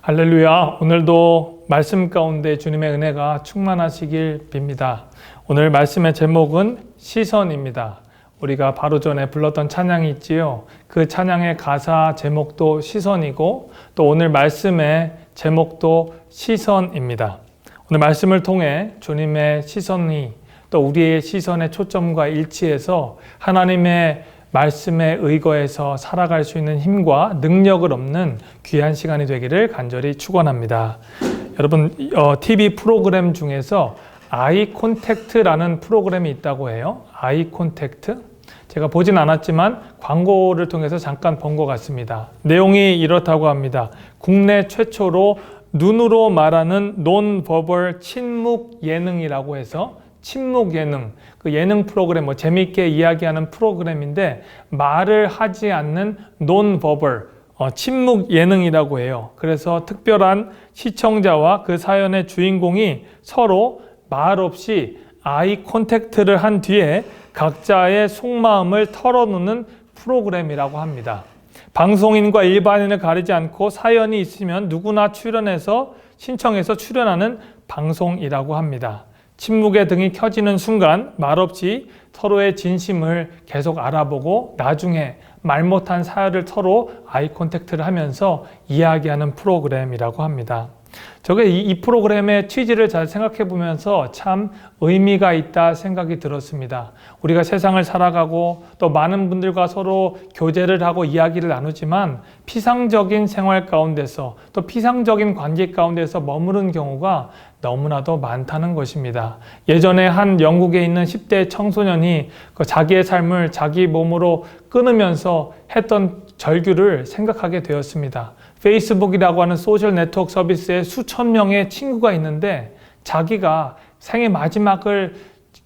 할렐루야. 오늘도 말씀 가운데 주님의 은혜가 충만하시길 빕니다. 오늘 말씀의 제목은 시선입니다. 우리가 바로 전에 불렀던 찬양이 있지요. 그 찬양의 가사 제목도 시선이고 또 오늘 말씀의 제목도 시선입니다. 오늘 말씀을 통해 주님의 시선이 또 우리의 시선의 초점과 일치해서 하나님의 말씀에 의거해서 살아갈 수 있는 힘과 능력을 얻는 귀한 시간이 되기를 간절히 축원합니다. 여러분, TV 프로그램 중에서 아이 콘택트라는 프로그램이 있다고 해요. 아이 콘택트? 제가 보진 않았지만 광고를 통해서 잠깐 본 것 같습니다. 내용이 이렇다고 합니다. 국내 최초로 눈으로 말하는 논버벌 침묵 예능이라고 해서 침묵 예능, 그 예능 프로그램, 재밌게 이야기하는 프로그램인데 말을 하지 않는 논버벌, 침묵 예능이라고 해요. 그래서 특별한 시청자와 그 사연의 주인공이 서로 말 없이 아이 컨택트를 한 뒤에 각자의 속마음을 털어놓는 프로그램이라고 합니다. 방송인과 일반인을 가리지 않고 사연이 있으면 누구나 신청해서 출연하는 방송이라고 합니다. 침묵의 등이 켜지는 순간 말없이 서로의 진심을 계속 알아보고 나중에 말 못한 사연을 서로 아이 컨택트를 하면서 이야기하는 프로그램이라고 합니다. 저게 이 프로그램의 취지를 잘 생각해 보면서 참 의미가 있다 생각이 들었습니다. 우리가 세상을 살아가고 또 많은 분들과 서로 교제를 하고 이야기를 나누지만 피상적인 생활 가운데서 또 피상적인 관계 가운데서 머무른 경우가 너무나도 많다는 것입니다. 예전에 한 영국에 있는 10대 청소년이 자기의 삶을 자기 몸으로 끊으면서 했던 절규를 생각하게 되었습니다. 페이스북이라고 하는 소셜 네트워크 서비스에 수천 명의 친구가 있는데 자기가 생의 마지막을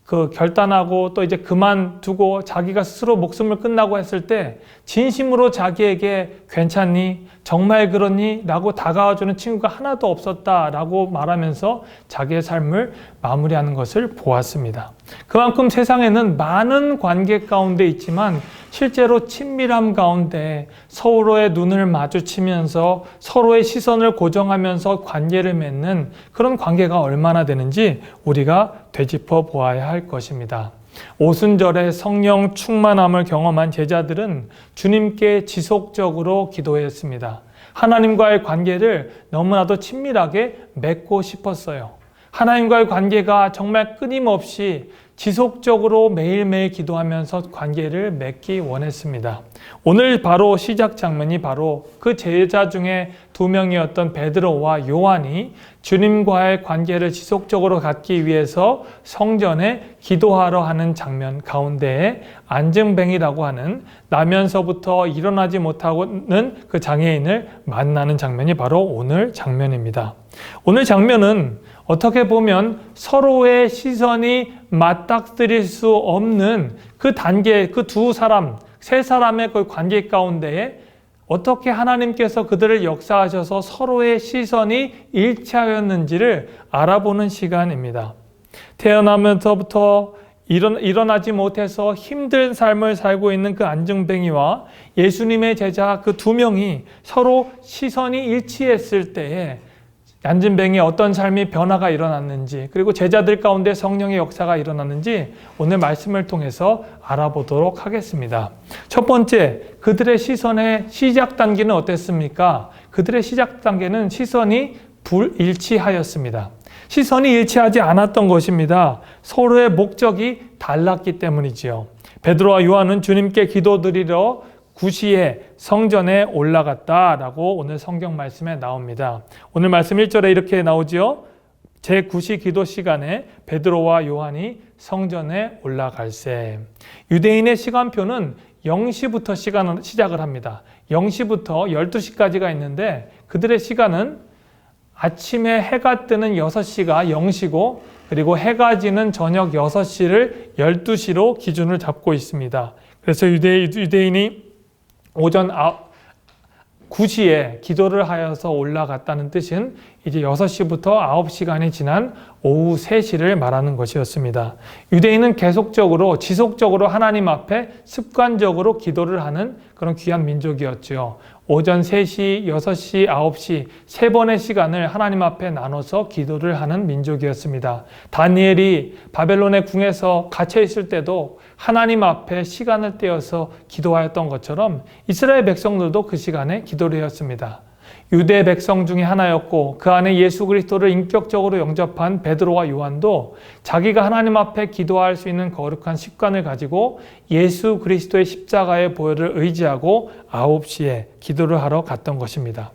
결단하고 또 이제 그만두고 자기가 스스로 목숨을 끊라고 했을 때 진심으로 자기에게 괜찮니? 정말 그러니? 라고 다가와주는 친구가 하나도 없었다라고 말하면서 자기의 삶을 마무리하는 것을 보았습니다. 그만큼 세상에는 많은 관계 가운데 있지만 실제로 친밀함 가운데 서로의 눈을 마주치면서 서로의 시선을 고정하면서 관계를 맺는 그런 관계가 얼마나 되는지 우리가 되짚어 보아야 할 것입니다. 오순절에 성령 충만함을 경험한 제자들은 주님께 지속적으로 기도했습니다. 하나님과의 관계를 너무나도 친밀하게 맺고 싶었어요. 하나님과의 관계가 정말 끊임없이 지속적으로 매일매일 기도하면서 관계를 맺기 원했습니다. 오늘 바로 시작 장면이 바로 그 제자 중에 2명이었던 베드로와 요한이 주님과의 관계를 지속적으로 갖기 위해서 성전에 기도하러 하는 장면 가운데에 안증뱅이라고 하는 나면서부터 일어나지 못하는 그 장애인을 만나는 장면이 바로 오늘 장면입니다. 오늘 장면은 어떻게 보면 서로의 시선이 맞닥뜨릴 수 없는 그 단계, 그 세 사람의 그 관계 가운데에 어떻게 하나님께서 그들을 역사하셔서 서로의 시선이 일치하였는지를 알아보는 시간입니다. 태어나면서부터 일어나지 못해서 힘든 삶을 살고 있는 그 안증뱅이와 예수님의 제자 그 2명이 서로 시선이 일치했을 때에 안증뱅이의 어떤 삶이 변화가 일어났는지 그리고 제자들 가운데 성령의 역사가 일어났는지 오늘 말씀을 통해서 알아보도록 하겠습니다. 첫 번째, 그들의 시선의 시작 단계는 어땠습니까? 그들의 시작 단계는 시선이 불일치하였습니다. 시선이 일치하지 않았던 것입니다. 서로의 목적이 달랐기 때문이지요. 베드로와 요한은 주님께 기도드리러 구시에 성전에 올라갔다라고 오늘 성경 말씀에 나옵니다. 오늘 말씀 1절에 이렇게 나오지요. 제9시 기도 시간에 베드로와 요한이 성전에 올라갈세. 유대인의 시간표는 0시부터 시작을 합니다. 0시부터 12시까지가 있는데 그들의 시간은 아침에 해가 뜨는 6시가 0시고 그리고 해가 지는 저녁 6시를 12시로 기준을 잡고 있습니다. 그래서 유대인이 오전 9시에 기도를 하여서 올라갔다는 뜻은 이제 6시부터 9시간이 지난 오후 3시를 말하는 것이었습니다. 유대인은 계속적으로 지속적으로 하나님 앞에 습관적으로 기도를 하는 그런 귀한 민족이었죠. 오전 3시, 6시, 9시 3번의 시간을 하나님 앞에 나눠서 기도를 하는 민족이었습니다. 다니엘이 바벨론의 궁에서 갇혀 있을 때도 하나님 앞에 시간을 떼어서 기도하였던 것처럼 이스라엘 백성들도 그 시간에 기도를 했습니다. 유대 백성 중에 하나였고 그 안에 예수 그리스도를 인격적으로 영접한 베드로와 요한도 자기가 하나님 앞에 기도할 수 있는 거룩한 습관을 가지고 예수 그리스도의 십자가의 보혈을 의지하고 9시에 기도를 하러 갔던 것입니다.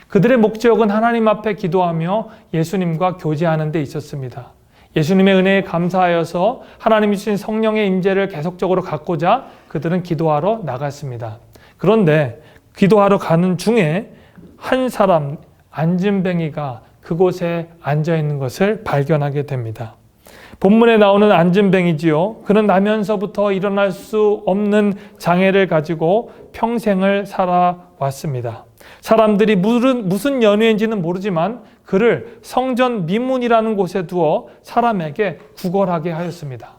그들의 목적은 하나님 앞에 기도하며 예수님과 교제하는 데 있었습니다. 예수님의 은혜에 감사하여서 하나님이 주신 성령의 임재를 계속적으로 갖고자 그들은 기도하러 나갔습니다. 그런데 기도하러 가는 중에 한 사람 안진뱅이가 그곳에 앉아 있는 것을 발견하게 됩니다. 본문에 나오는 안진뱅이지요. 그는 나면서부터 일어날 수 없는 장애를 가지고 평생을 살아왔습니다. 사람들이 무슨 연유인지는 모르지만 그를 성전 미문이라는 곳에 두어 사람에게 구걸하게 하였습니다.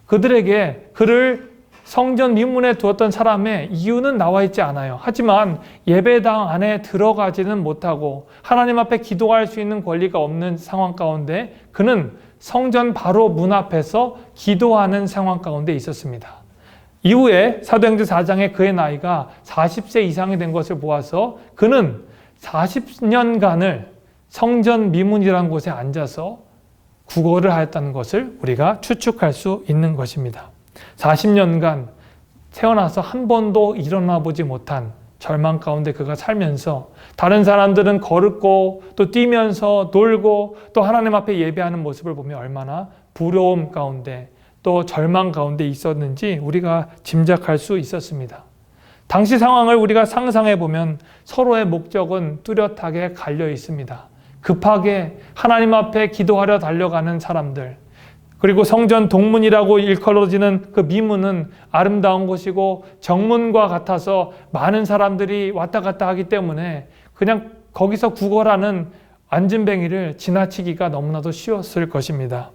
그들에게 그를 성전 미문에 두었던 사람의 이유는 나와 있지 않아요. 하지만 예배당 안에 들어가지는 못하고 하나님 앞에 기도할 수 있는 권리가 없는 상황 가운데 그는 성전 바로 문 앞에서 기도하는 상황 가운데 있었습니다. 이후에 사도행전 4장에 그의 나이가 40세 이상이 된 것을 보아서 그는 40년간을 성전 미문이라는 곳에 앉아서 구걸을 하였다는 것을 우리가 추측할 수 있는 것입니다. 40년간 태어나서 한 번도 일어나 보지 못한 절망 가운데 그가 살면서 다른 사람들은 걸었고 또 뛰면서 놀고 또 하나님 앞에 예배하는 모습을 보며 얼마나 부러움 가운데 또 절망 가운데 있었는지 우리가 짐작할 수 있었습니다. 당시 상황을 우리가 상상해 보면 서로의 목적은 뚜렷하게 갈려 있습니다. 급하게 하나님 앞에 기도하려 달려가는 사람들, 그리고 성전 동문이라고 일컬어지는 그 미문은 아름다운 곳이고 정문과 같아서 많은 사람들이 왔다 갔다 하기 때문에 그냥 거기서 구걸하는 안진뱅이를 지나치기가 너무나도 쉬웠을 것입니다.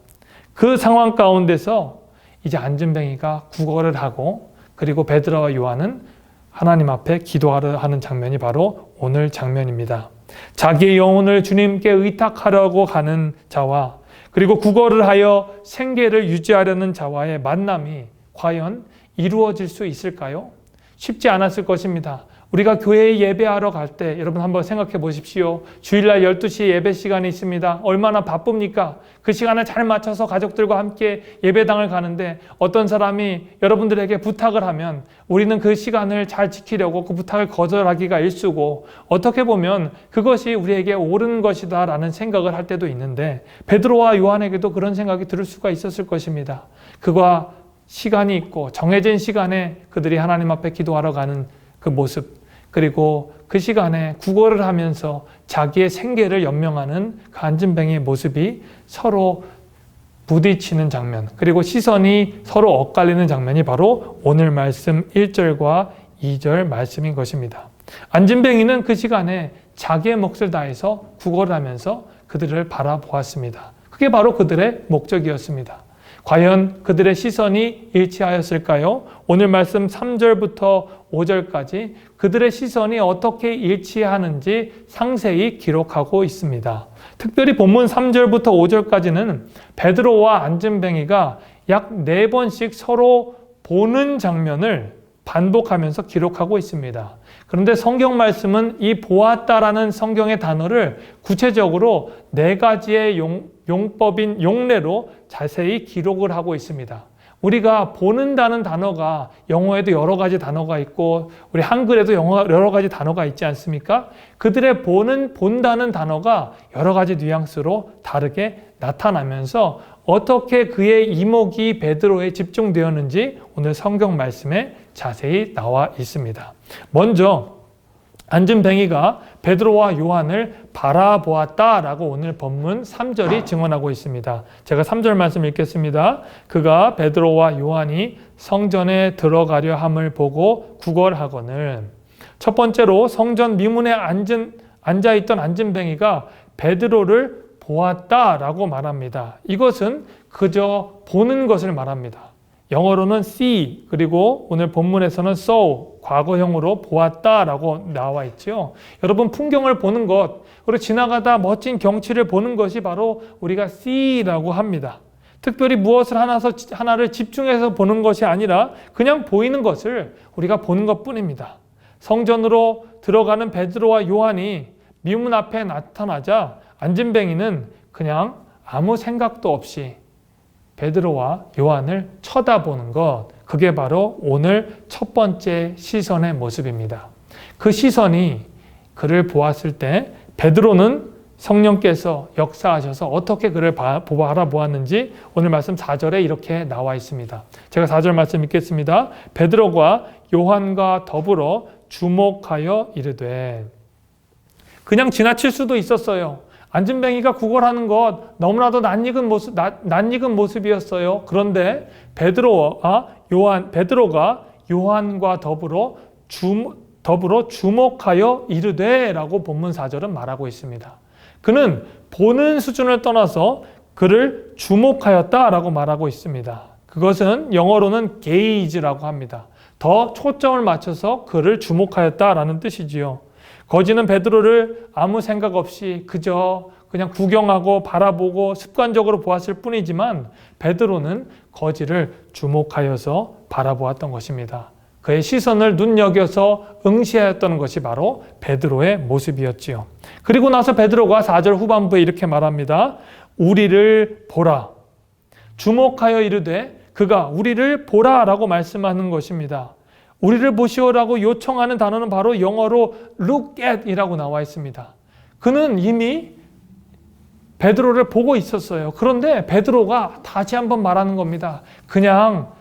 그 상황 가운데서 이제 안진뱅이가 구걸을 하고 그리고 베드로와 요한은 하나님 앞에 기도하려 하는 장면이 바로 오늘 장면입니다. 자기의 영혼을 주님께 의탁하려고 가는 자와 그리고 구걸을 하여 생계를 유지하려는 자와의 만남이 과연 이루어질 수 있을까요? 쉽지 않았을 것입니다. 우리가 교회에 예배하러 갈 때 여러분 한번 생각해 보십시오. 주일날 12시에 예배 시간이 있습니다. 얼마나 바쁩니까? 그 시간을 잘 맞춰서 가족들과 함께 예배당을 가는데 어떤 사람이 여러분들에게 부탁을 하면 우리는 그 시간을 잘 지키려고 그 부탁을 거절하기가 일쑤고 어떻게 보면 그것이 우리에게 옳은 것이다 라는 생각을 할 때도 있는데 베드로와 요한에게도 그런 생각이 들 수가 있었을 것입니다. 그가 시간이 있고 정해진 시간에 그들이 하나님 앞에 기도하러 가는 그 모습, 그리고 그 시간에 구걸을 하면서 자기의 생계를 연명하는 그 안진뱅이의 모습이 서로 부딪히는 장면, 그리고 시선이 서로 엇갈리는 장면이 바로 오늘 말씀 1절과 2절 말씀인 것입니다. 안진뱅이는 그 시간에 자기의 몫을 다해서 구걸을 하면서 그들을 바라보았습니다. 그게 바로 그들의 목적이었습니다. 과연 그들의 시선이 일치하였을까요? 오늘 말씀 3절부터 5절까지 그들의 시선이 어떻게 일치하는지 상세히 기록하고 있습니다. 특별히 본문 3절부터 5절까지는 베드로와 안진뱅이가 약 4번씩 서로 보는 장면을 반복하면서 기록하고 있습니다. 그런데 성경 말씀은 이 보았다라는 성경의 단어를 구체적으로 4가지의 용법인 용례로 자세히 기록을 하고 있습니다. 우리가 보는다는 단어가 영어에도 여러 가지 단어가 있고 우리 한글에도 여러 가지 단어가 있지 않습니까? 그들의 본다는 단어가 여러 가지 뉘앙스로 다르게 나타나면서 어떻게 그의 이목이 베드로에 집중되었는지 오늘 성경 말씀에 자세히 나와 있습니다. 먼저 안진뱅이가 베드로와 요한을 바라보았다라고 오늘 본문 3절이 증언하고 있습니다. 제가 3절 말씀 읽겠습니다. 그가 베드로와 요한이 성전에 들어가려 함을 보고 구걸하거늘. 첫 번째로 성전 미문에 앉아있던 안진뱅이가 베드로를 보았다라고 말합니다. 이것은 그저 보는 것을 말합니다. 영어로는 see, 그리고 오늘 본문에서는 saw, 과거형으로 보았다라고 나와 있죠. 여러분, 풍경을 보는 것, 그리고 지나가다 멋진 경치를 보는 것이 바로 우리가 see라고 합니다. 특별히 무엇을 하나를 집중해서 보는 것이 아니라 그냥 보이는 것을 우리가 보는 것뿐입니다. 성전으로 들어가는 베드로와 요한이 미문 앞에 나타나자 안진뱅이는 그냥 아무 생각도 없이 베드로와 요한을 쳐다보는 것, 그게 바로 오늘 첫 번째 시선의 모습입니다. 그 시선이 그를 보았을 때 베드로는 성령께서 역사하셔서 어떻게 그를 바라보았는지 오늘 말씀 4절에 이렇게 나와 있습니다. 제가 4절 말씀 읽겠습니다. 베드로가 요한과 더불어 주목하여 이르되. 그냥 지나칠 수도 있었어요. 안진뱅이가 구걸하는 것 너무나도 낯익은 모습이었어요. 그런데 베드로가 요한과 더불어 주목하여 이르되라고 본문 4절은 말하고 있습니다. 그는 보는 수준을 떠나서 그를 주목하였다라고 말하고 있습니다. 그것은 영어로는 gaze라고 합니다. 더 초점을 맞춰서 그를 주목하였다라는 뜻이지요. 거지는 베드로를 아무 생각 없이 그냥 구경하고 바라보고 습관적으로 보았을 뿐이지만 베드로는 거지를 주목하여서 바라보았던 것입니다. 그의 시선을 눈여겨서 응시하였던 것이 바로 베드로의 모습이었지요. 그리고 나서 베드로가 4절 후반부에 이렇게 말합니다. 우리를 보라. 주목하여 이르되 그가 우리를 보라라고 말씀하는 것입니다. 우리를 보시오라고 요청하는 단어는 바로 영어로 look at 이라고 나와 있습니다. 그는 이미 베드로를 보고 있었어요. 그런데 베드로가 다시 한번 말하는 겁니다. 그냥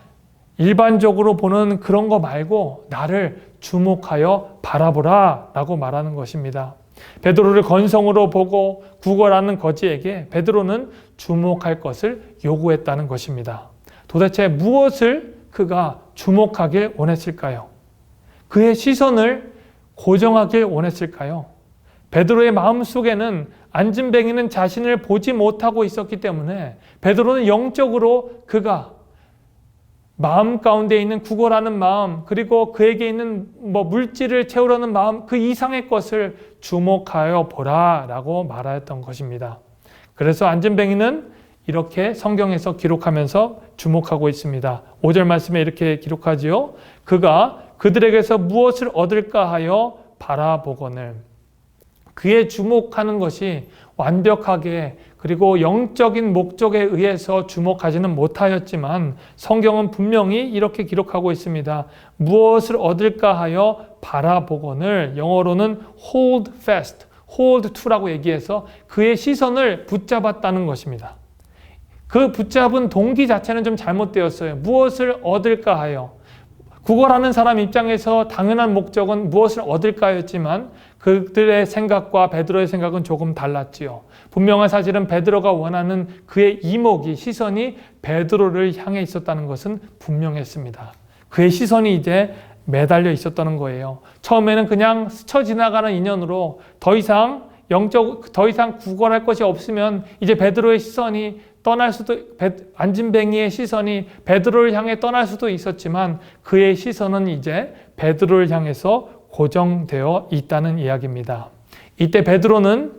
일반적으로 보는 그런 거 말고 나를 주목하여 바라보라 라고 말하는 것입니다. 베드로를 건성으로 보고 구걸하는 거지에게 베드로는 주목할 것을 요구했다는 것입니다. 도대체 무엇을 그가 주목하길 원했을까요? 그의 시선을 고정하길 원했을까요? 베드로의 마음속에는 안진뱅이는 자신을 보지 못하고 있었기 때문에 베드로는 영적으로 그가 마음 가운데 있는 구걸하는 마음, 그리고 그에게 있는 물질을 채우려는 마음, 그 이상의 것을 주목하여 보라라고 말하였던 것입니다. 그래서 안진뱅이는 이렇게 성경에서 기록하면서 주목하고 있습니다. 5절 말씀에 이렇게 기록하지요. 그가 그들에게서 무엇을 얻을까 하여 바라보거늘. 그의 주목하는 것이 완벽하게 그리고 영적인 목적에 의해서 주목하지는 못하였지만 성경은 분명히 이렇게 기록하고 있습니다. 무엇을 얻을까 하여 바라보거늘, 영어로는 hold fast, hold to라고 얘기해서 그의 시선을 붙잡았다는 것입니다. 그 붙잡은 동기 자체는 좀 잘못되었어요. 무엇을 얻을까 하여. 구걸하는 사람 입장에서 당연한 목적은 무엇을 얻을까였지만 그들의 생각과 베드로의 생각은 조금 달랐지요. 분명한 사실은 베드로가 원하는 그의 이목이, 시선이 베드로를 향해 있었다는 것은 분명했습니다. 그의 시선이 이제 매달려 있었다는 거예요. 처음에는 그냥 스쳐 지나가는 인연으로 더 이상 구걸할 것이 없으면 이제 베드로의 시선이 안진뱅이의 시선이 베드로를 향해 떠날 수도 있었지만 그의 시선은 이제 베드로를 향해서 고정되어 있다는 이야기입니다. 이때 베드로는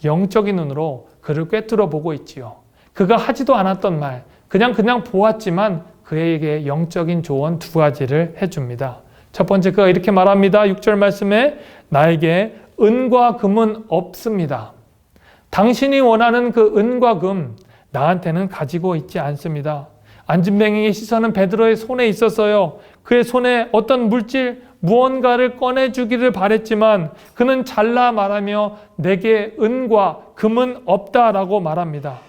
영적인 눈으로 그를 꿰뚫어 보고 있지요. 그가 하지도 않았던 말, 그냥 보았지만 그에게 영적인 조언 2가지를 해줍니다. 첫 번째, 그가 이렇게 말합니다. 6절 말씀에 나에게 은과 금은 없습니다. 당신이 원하는 그 은과 금 나한테는 가지고 있지 않습니다. 안진뱅이의 시선은 베드로의 손에 있었어요. 그의 손에 어떤 물질, 무언가를 꺼내주기를 바랬지만 그는 잘라 말하며 내게 은과 금은 없다라고 말합니다.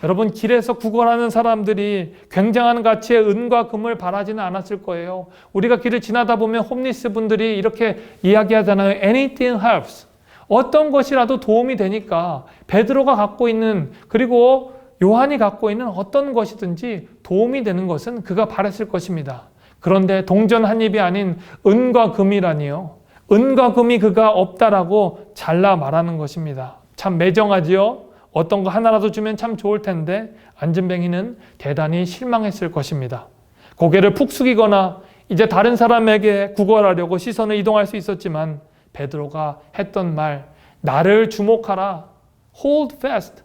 여러분, 길에서 구걸하는 사람들이 굉장한 가치의 은과 금을 바라지는 않았을 거예요. 우리가 길을 지나다 보면 홈리스 분들이 이렇게 이야기하잖아요. Anything helps. 어떤 것이라도 도움이 되니까 베드로가 갖고 있는, 그리고 요한이 갖고 있는 어떤 것이든지 도움이 되는 것은 그가 바랬을 것입니다. 그런데 동전 한 입이 아닌 은과 금이라니요. 은과 금이 그가 없다라고 잘라 말하는 것입니다. 참 매정하지요. 어떤 거 하나라도 주면 참 좋을 텐데 안진뱅이는 대단히 실망했을 것입니다. 고개를 푹 숙이거나 이제 다른 사람에게 구걸하려고 시선을 이동할 수 있었지만 베드로가 했던 말, 나를 주목하라, hold fast,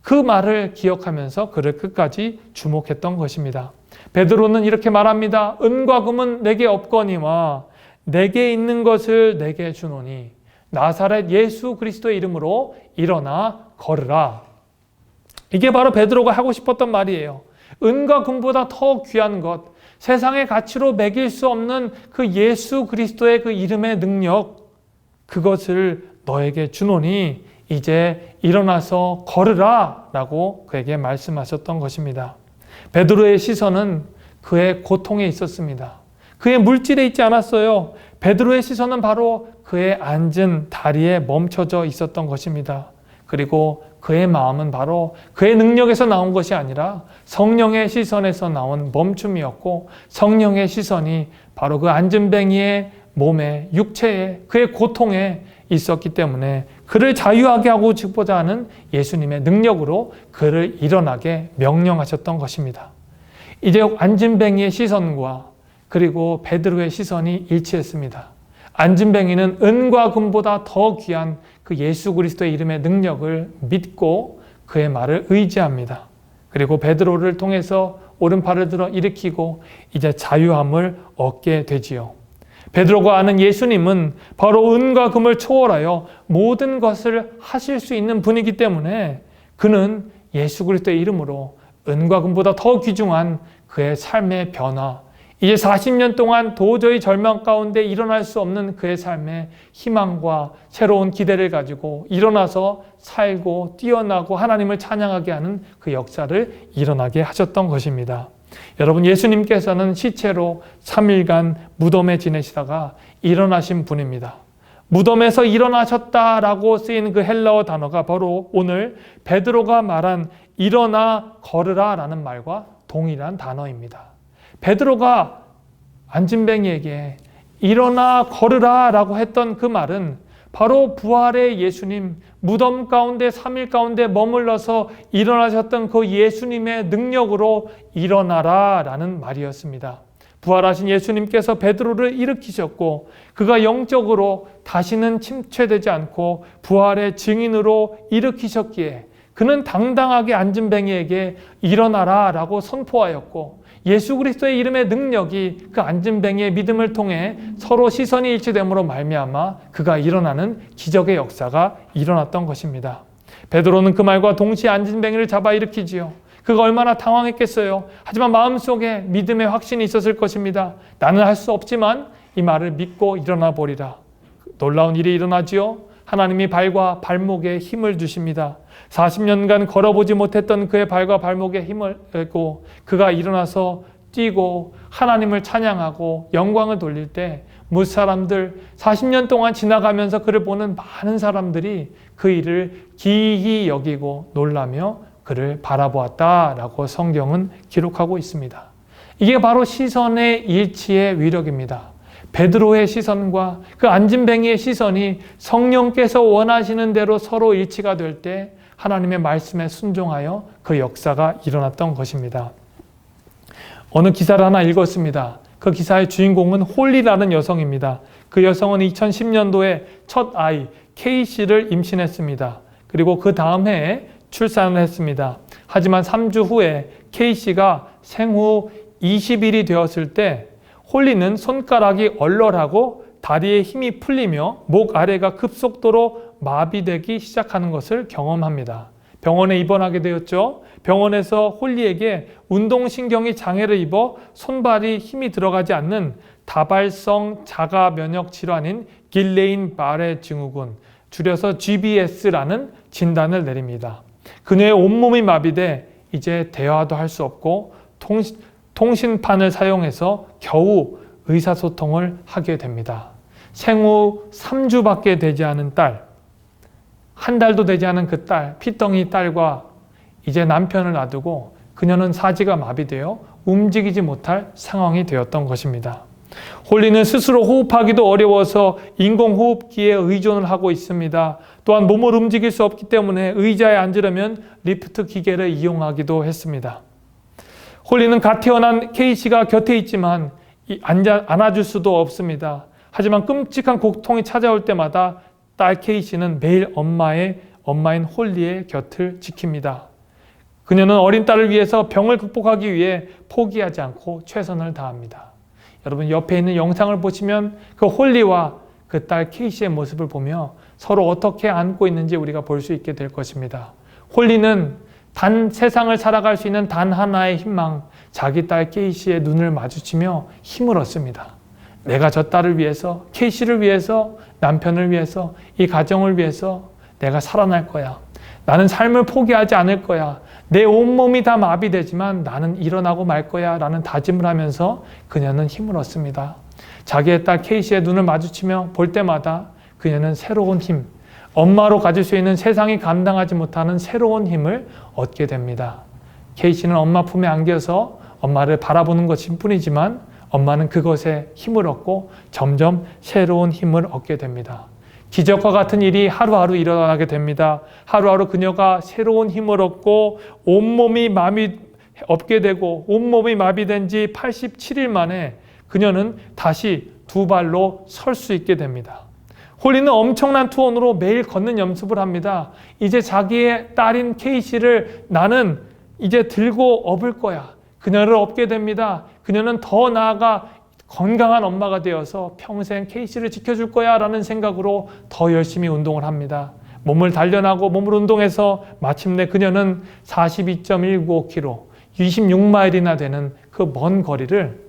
그 말을 기억하면서 그를 끝까지 주목했던 것입니다. 베드로는 이렇게 말합니다. 은과 금은 내게 없거니와 내게 있는 것을 내게 주노니 나사렛 예수 그리스도의 이름으로 일어나 걸으라. 이게 바로 베드로가 하고 싶었던 말이에요. 은과 금보다 더 귀한 것, 세상의 가치로 매길 수 없는 그 예수 그리스도의 그 이름의 능력, 그것을 너에게 주노니 이제 일어나서 걸으라 라고 그에게 말씀하셨던 것입니다. 베드로의 시선은 그의 고통에 있었습니다. 그의 물질에 있지 않았어요. 베드로의 시선은 바로 그의 앉은 다리에 멈춰져 있었던 것입니다. 그리고 그의 마음은 바로 그의 능력에서 나온 것이 아니라 성령의 시선에서 나온 멈춤이었고, 성령의 시선이 바로 그 안진뱅이의 몸에, 육체에, 그의 고통에 있었기 때문에 그를 자유하게 하고 싶고자 하는 예수님의 능력으로 그를 일어나게 명령하셨던 것입니다. 이제 안진뱅이의 시선과 그리고 베드로의 시선이 일치했습니다. 안진뱅이는 은과 금보다 더 귀한 그 예수 그리스도의 이름의 능력을 믿고 그의 말을 의지합니다. 그리고 베드로를 통해서 오른팔을 들어 일으키고 이제 자유함을 얻게 되지요. 베드로가 아는 예수님은 바로 은과 금을 초월하여 모든 것을 하실 수 있는 분이기 때문에 그는 예수 그리스도의 이름으로 은과 금보다 더 귀중한 그의 삶의 변화, 이제 40년 동안 도저히 절망 가운데 일어날 수 없는 그의 삶에 희망과 새로운 기대를 가지고 일어나서 살고 뛰어나고 하나님을 찬양하게 하는 그 역사를 일어나게 하셨던 것입니다. 여러분, 예수님께서는 시체로 3일간 무덤에 지내시다가 일어나신 분입니다. 무덤에서 일어나셨다라고 쓰인 그 헬라어 단어가 바로 오늘 베드로가 말한 일어나 걸으라 라는 말과 동일한 단어입니다. 베드로가 안진뱅이에게 일어나 걸으라 라고 했던 그 말은 바로 부활의 예수님, 무덤 가운데 3일 가운데 머물러서 일어나셨던 그 예수님의 능력으로 일어나라 라는 말이었습니다. 부활하신 예수님께서 베드로를 일으키셨고 그가 영적으로 다시는 침체되지 않고 부활의 증인으로 일으키셨기에 그는 당당하게 안진뱅이에게 일어나라 라고 선포하였고, 예수 그리스도의 이름의 능력이 그 안진뱅이의 믿음을 통해 서로 시선이 일치됨으로 말미암아 그가 일어나는 기적의 역사가 일어났던 것입니다. 베드로는 그 말과 동시에 안진뱅이를 잡아 일으키지요. 그가 얼마나 당황했겠어요. 하지만 마음속에 믿음의 확신이 있었을 것입니다. 나는 할 수 없지만 이 말을 믿고 일어나 보리라. 놀라운 일이 일어나지요. 하나님이 발과 발목에 힘을 주십니다. 40년간 걸어보지 못했던 그의 발과 발목에 힘을 내고 그가 일어나서 뛰고 하나님을 찬양하고 영광을 돌릴 때 무사람들, 40년 동안 지나가면서 그를 보는 많은 사람들이 그 일을 기이히 여기고 놀라며 그를 바라보았다라고 성경은 기록하고 있습니다. 이게 바로 시선의 일치의 위력입니다. 베드로의 시선과 그 안진뱅이의 시선이 성령께서 원하시는 대로 서로 일치가 될 때 하나님의 말씀에 순종하여 그 역사가 일어났던 것입니다. 어느 기사를 하나 읽었습니다. 그 기사의 주인공은 홀리라는 여성입니다. 그 여성은 2010년도에 첫 아이 K씨를 임신했습니다. 그리고 그 다음 해에 출산을 했습니다. 하지만 3주 후에 K씨가 생후 20일이 되었을 때 홀리는 손가락이 얼얼하고 다리에 힘이 풀리며 목 아래가 급속도로 마비되기 시작하는 것을 경험합니다. 병원에 입원하게 되었죠. 병원에서 홀리에게 운동신경이 장애를 입어 손발이 힘이 들어가지 않는 다발성 자가 면역 질환인 길레인 바레 증후군, 줄여서 GBS라는 진단을 내립니다. 그녀의 온몸이 마비돼 이제 대화도 할 수 없고 통신판을 사용해서 겨우 의사소통을 하게 됩니다. 생후 3주밖에 되지 않은 딸, 한 달도 되지 않은 그 딸, 피덩이 딸과 이제 남편을 놔두고 그녀는 사지가 마비되어 움직이지 못할 상황이 되었던 것입니다. 홀리는 스스로 호흡하기도 어려워서 인공호흡기에 의존을 하고 있습니다. 또한 몸을 움직일 수 없기 때문에 의자에 앉으려면 리프트 기계를 이용하기도 했습니다. 홀리는 갓 태어난 케이시가 곁에 있지만 안아줄 수도 없습니다. 하지만 끔찍한 고통이 찾아올 때마다 딸 케이시는 매일 엄마인 홀리의 곁을 지킵니다. 그녀는 어린 딸을 위해서 병을 극복하기 위해 포기하지 않고 최선을 다합니다. 여러분, 옆에 있는 영상을 보시면 그 홀리와 그 딸 케이시의 모습을 보며 서로 어떻게 안고 있는지 우리가 볼 수 있게 될 것입니다. 홀리는 세상을 살아갈 수 있는 단 하나의 희망, 자기 딸 케이시의 눈을 마주치며 힘을 얻습니다. 내가 저 딸을 위해서, 케이시를 위해서, 남편을 위해서, 이 가정을 위해서 내가 살아날 거야. 나는 삶을 포기하지 않을 거야. 내 온몸이 다 마비되지만 나는 일어나고 말 거야 라는 다짐을 하면서 그녀는 힘을 얻습니다. 자기의 딸 케이시의 눈을 마주치며 볼 때마다 그녀는 새로운 힘, 엄마로 가질 수 있는 세상이 감당하지 못하는 새로운 힘을 얻게 됩니다. 케이시는 엄마 품에 안겨서 엄마를 바라보는 것일 뿐이지만 엄마는 그것에 힘을 얻고 점점 새로운 힘을 얻게 됩니다. 기적과 같은 일이 하루하루 일어나게 됩니다. 하루하루 그녀가 새로운 힘을 얻고 온몸이 없게 되고 온몸이 마비된 지 87일 만에 그녀는 다시 두 발로 설 수 있게 됩니다. 홀리는 엄청난 투혼으로 매일 걷는 연습을 합니다. 이제 자기의 딸인 케이시를 나는 이제 들고 업을 거야. 그녀를 업게 됩니다. 그녀는 더 나아가 건강한 엄마가 되어서 평생 케이시를 지켜줄 거야 라는 생각으로 더 열심히 운동을 합니다. 몸을 단련하고 몸을 운동해서 마침내 그녀는 42.195km, 26마일이나 되는 그 먼 거리를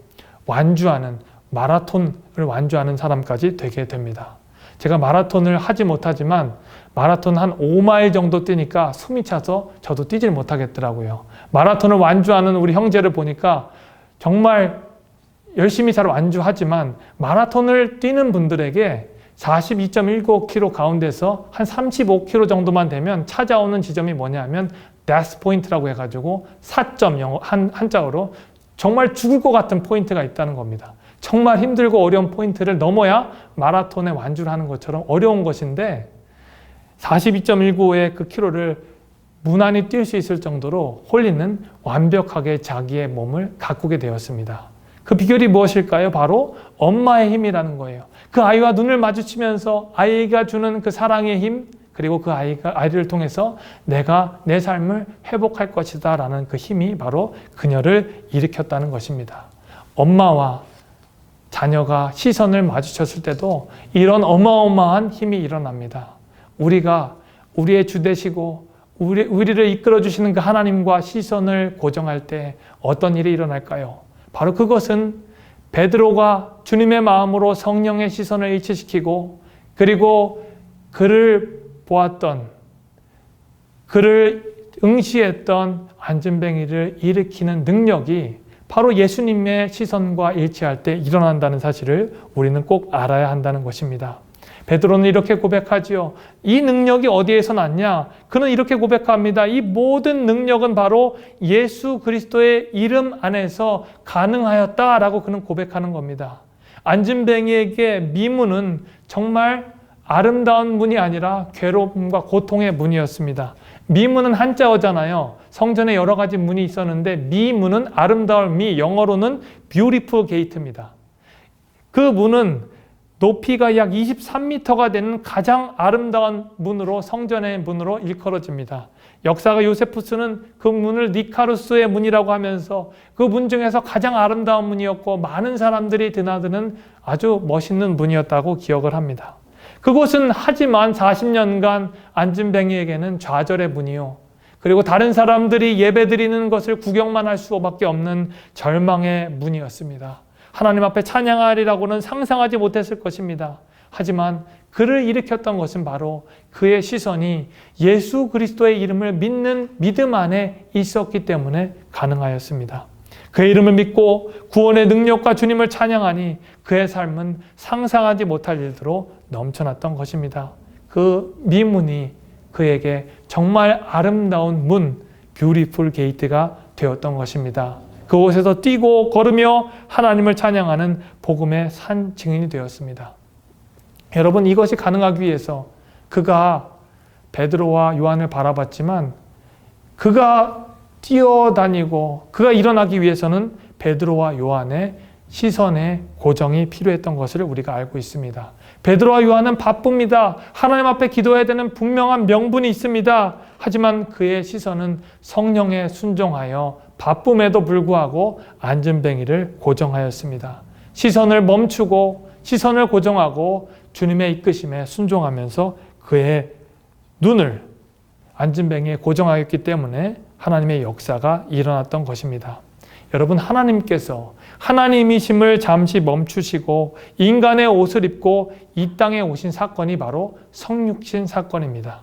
완주하는, 마라톤을 완주하는 사람까지 되게 됩니다. 제가 마라톤을 하지 못하지만 마라톤 한 5마일 정도 뛰니까 숨이 차서 저도 뛰질 못하겠더라고요. 마라톤을 완주하는 우리 형제를 보니까 정말 열심히 잘 완주하지만 마라톤을 뛰는 분들에게 42.195km 가운데서 한 35km 정도만 되면 찾아오는 지점이 뭐냐면 데스 포인트라고 해가지고 4.0 한자어로 정말 죽을 것 같은 포인트가 있다는 겁니다. 정말 힘들고 어려운 포인트를 넘어야 마라톤에 완주를 하는 것처럼 어려운 것인데 42.195의 그 키로를 무난히 뛸 수 있을 정도로 홀리는 완벽하게 자기의 몸을 가꾸게 되었습니다. 그 비결이 무엇일까요? 바로 엄마의 힘이라는 거예요. 그 아이와 눈을 마주치면서 아이가 주는 그 사랑의 힘, 그리고 그 아이를 통해서 내가 내 삶을 회복할 것이다 라는 그 힘이 바로 그녀를 일으켰다는 것입니다. 엄마와 자녀가 시선을 마주쳤을 때도 이런 어마어마한 힘이 일어납니다. 우리가 우리의 주 되시고 우리를 이끌어 주시는 그 하나님과 시선을 고정할 때 어떤 일이 일어날까요? 바로 그것은 베드로가 주님의 마음으로 성령의 시선을 일치시키고 그리고 그를 보았던, 그를 응시했던 안진뱅이를 일으키는 능력이 바로 예수님의 시선과 일치할 때 일어난다는 사실을 우리는 꼭 알아야 한다는 것입니다. 베드로는 이렇게 고백하지요. 이 능력이 어디에서 났냐? 그는 이렇게 고백합니다. 이 모든 능력은 바로 예수 그리스도의 이름 안에서 가능하였다라고 그는 고백하는 겁니다. 안진뱅이에게 미문은 정말 아름다운 문이 아니라 괴로움과 고통의 문이었습니다. 미문은 한자어잖아요. 성전에 여러 가지 문이 있었는데 미문은 아름다울 미, 영어로는 beautiful gate입니다. 그 문은 높이가 약 23m가 되는 가장 아름다운 문으로, 성전의 문으로 일컬어집니다. 역사가 요세푸스는 그 문을 니카루스의 문이라고 하면서 그 문 중에서 가장 아름다운 문이었고 많은 사람들이 드나드는 아주 멋있는 문이었다고 기억을 합니다. 그곳은 하지만 40년간 안진뱅이에게는 좌절의 문이요. 그리고 다른 사람들이 예배드리는 것을 구경만 할 수밖에 없는 절망의 문이었습니다. 하나님 앞에 찬양하리라고는 상상하지 못했을 것입니다. 하지만 그를 일으켰던 것은 바로 그의 시선이 예수 그리스도의 이름을 믿는 믿음 안에 있었기 때문에 가능하였습니다. 그의 이름을 믿고 구원의 능력과 주님을 찬양하니 그의 삶은 상상하지 못할 일들로 넘쳐났던 것입니다. 그 미문이 그에게 정말 아름다운 문, 뷰티풀 게이트가 되었던 것입니다. 그곳에서 뛰고 걸으며 하나님을 찬양하는 복음의 산 증인이 되었습니다. 여러분, 이것이 가능하기 위해서 그가 베드로와 요한을 바라봤지만 그가 뛰어다니고 그가 일어나기 위해서는 베드로와 요한의 시선의 고정이 필요했던 것을 우리가 알고 있습니다. 베드로와 요한은 바쁩니다. 하나님 앞에 기도해야 되는 분명한 명분이 있습니다. 하지만 그의 시선은 성령에 순종하여 바쁨에도 불구하고 안전뱅이를 고정하였습니다. 시선을 멈추고 시선을 고정하고 주님의 이끄심에 순종하면서 그의 눈을 안전뱅이에 고정하였기 때문에 하나님의 역사가 일어났던 것입니다. 여러분, 하나님께서 하나님이심을 잠시 멈추시고 인간의 옷을 입고 이 땅에 오신 사건이 바로 성육신 사건입니다.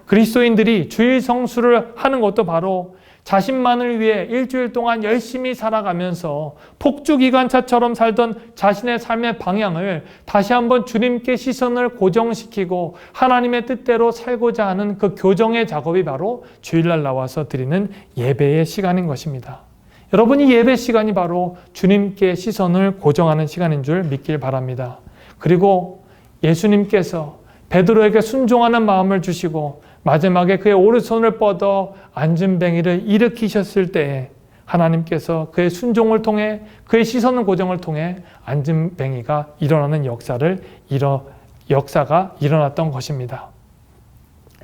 그리스도인들이 주일 성수를 하는 것도 바로 자신만을 위해 일주일 동안 열심히 살아가면서 폭주기관차처럼 살던 자신의 삶의 방향을 다시 한번 주님께 시선을 고정시키고 하나님의 뜻대로 살고자 하는 그 교정의 작업이 바로 주일날 나와서 드리는 예배의 시간인 것입니다. 여러분, 이 예배 시간이 바로 주님께 시선을 고정하는 시간인 줄 믿길 바랍니다. 그리고 예수님께서 베드로에게 순종하는 마음을 주시고 마지막에 그의 오른손을 뻗어 안전뱅이를 일으키셨을 때에 하나님께서 그의 순종을 통해 그의 시선 고정을 통해 안전뱅이가 일어나는 역사가 일어났던 것입니다.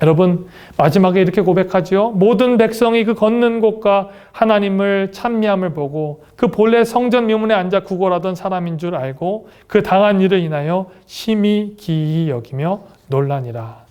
여러분, 마지막에 이렇게 고백하지요. 모든 백성이 그 걷는 곳과 하나님을 찬미함을 보고 그 본래 성전 미문에 앉아 구걸하던 사람인 줄 알고 그 당한 일을 인하여 심히 기이히 여기며 놀라니라.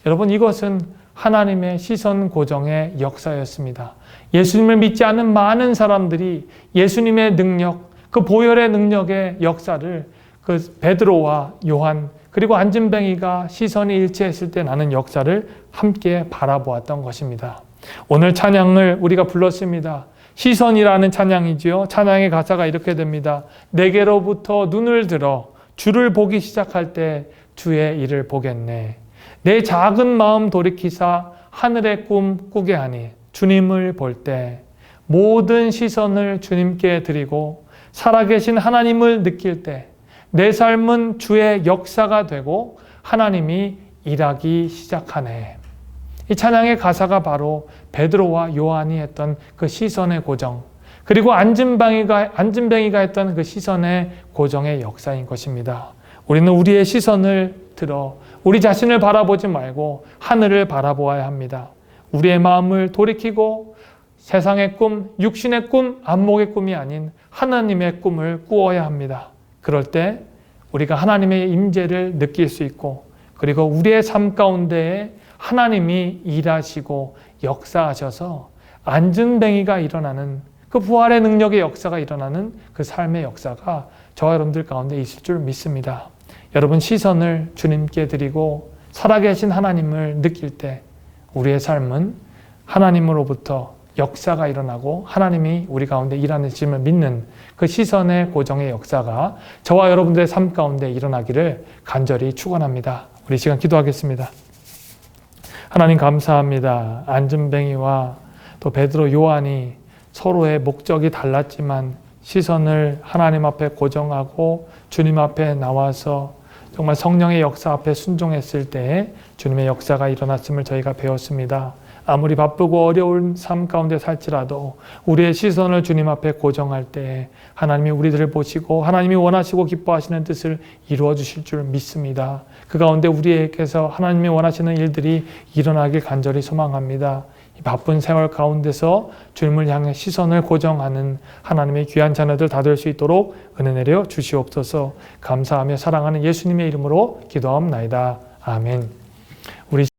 여러분, 이것은 하나님의 시선 고정의 역사였습니다. 예수님을 믿지 않는 많은 사람들이 예수님의 능력, 그 보혈의 능력의 역사를 그 베드로와 요한 그리고 안전뱅이가 시선이 일치했을 때 나는 역사를 함께 바라보았던 것입니다. 오늘 찬양을 우리가 불렀습니다. 시선이라는 찬양이지요. 찬양의 가사가 이렇게 됩니다. 내게로부터 눈을 들어 주를 보기 시작할 때 주의 일을 보겠네. 내 작은 마음 돌이키사 하늘의 꿈 꾸게 하니 주님을 볼 때 모든 시선을 주님께 드리고 살아계신 하나님을 느낄 때 내 삶은 주의 역사가 되고 하나님이 일하기 시작하네. 이 찬양의 가사가 바로 베드로와 요한이 했던 그 시선의 고정, 그리고 안전뱅이가 했던 그 시선의 고정의 역사인 것입니다. 우리는 우리의 시선을 들어 우리 자신을 바라보지 말고 하늘을 바라보아야 합니다. 우리의 마음을 돌이키고 세상의 꿈, 육신의 꿈, 안목의 꿈이 아닌 하나님의 꿈을 꾸어야 합니다. 그럴 때 우리가 하나님의 임재를 느낄 수 있고 그리고 우리의 삶 가운데에 하나님이 일하시고 역사하셔서 안전뱅이가 일어나는 그 부활의 능력의 역사가 일어나는 그 삶의 역사가 저와 여러분들 가운데 있을 줄 믿습니다. 여러분, 시선을 주님께 드리고 살아계신 하나님을 느낄 때 우리의 삶은 하나님으로부터 역사가 일어나고 하나님이 우리 가운데 일하시는 믿는 그 시선의 고정의 역사가 저와 여러분들의 삶 가운데 일어나기를 간절히 축원합니다. 우리 시간 기도하겠습니다. 하나님, 감사합니다. 안전뱅이와 또 베드로, 요한이 서로의 목적이 달랐지만 시선을 하나님 앞에 고정하고 주님 앞에 나와서 정말 성령의 역사 앞에 순종했을 때 주님의 역사가 일어났음을 저희가 배웠습니다. 아무리 바쁘고 어려운 삶 가운데 살지라도 우리의 시선을 주님 앞에 고정할 때 하나님이 우리들을 보시고 하나님이 원하시고 기뻐하시는 뜻을 이루어 주실 줄 믿습니다. 그 가운데 우리에게서 하나님이 원하시는 일들이 일어나길 간절히 소망합니다. 이 바쁜 생활 가운데서 주님을 향해 시선을 고정하는 하나님의 귀한 자녀들 다 될 수 있도록 은혜 내려 주시옵소서. 감사하며 사랑하는 예수님의 이름으로 기도하옵나이다. 아멘. 우리